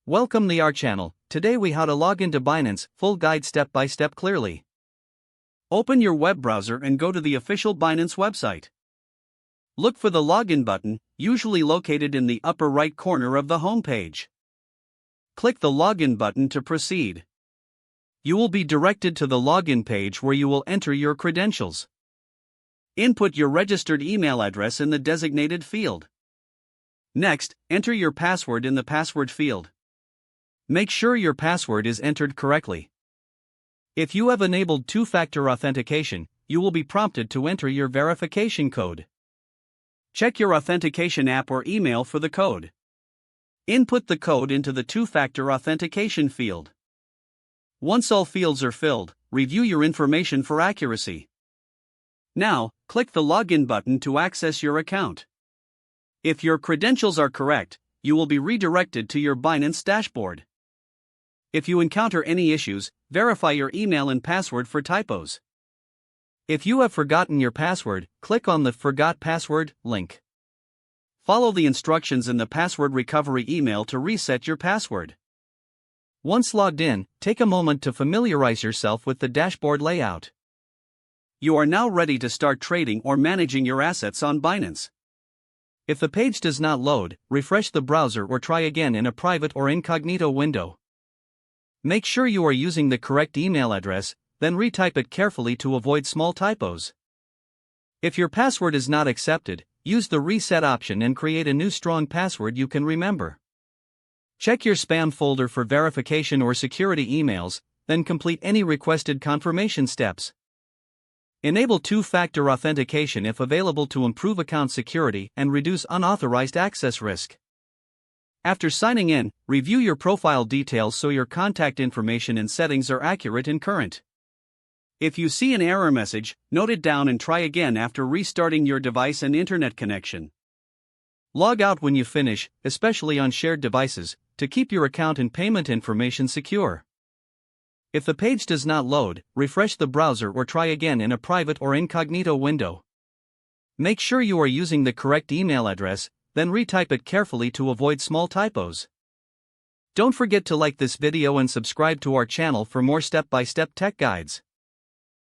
Welcome to our channel. Today we how to log into Binance, full guide step by step clearly. Open your web browser and go to the official Binance website. Look for the login button, usually located in the upper right corner of the home page. Click the login button to proceed. You will be directed to the login page where you will enter your credentials. Input your registered email address in the designated field. Next, enter your password in the password field. Make sure your password is entered correctly. If you have enabled two-factor authentication, you will be prompted to enter your verification code. Check your authentication app or email for the code. Input the code into the two-factor authentication field. Once all fields are filled, review your information for accuracy. Now, click the login button to access your account. If your credentials are correct, you will be redirected to your Binance dashboard. If you encounter any issues, verify your email and password for typos. If you have forgotten your password, click on the Forgot Password link. Follow the instructions in the password recovery email to reset your password. Once logged in, take a moment to familiarize yourself with the dashboard layout. You are now ready to start trading or managing your assets on Binance. If the page does not load, refresh the browser or try again in a private or incognito window. Make sure you are using the correct email address, then retype it carefully to avoid small typos. If your password is not accepted, use the reset option and create a new strong password you can remember. Check your spam folder for verification or security emails, then complete any requested confirmation steps. Enable two-factor authentication if available to improve account security and reduce unauthorized access risk. After signing in, review your profile details so your contact information and settings are accurate and current. If you see an error message, note it down and try again after restarting your device and internet connection. Log out when you finish, especially on shared devices, to keep your account and payment information secure. If the page does not load, refresh the browser or try again in a private or incognito window. Make sure you are using the correct email address, then retype it carefully to avoid small typos. Don't forget to like this video and subscribe to our channel for more step-by-step tech guides.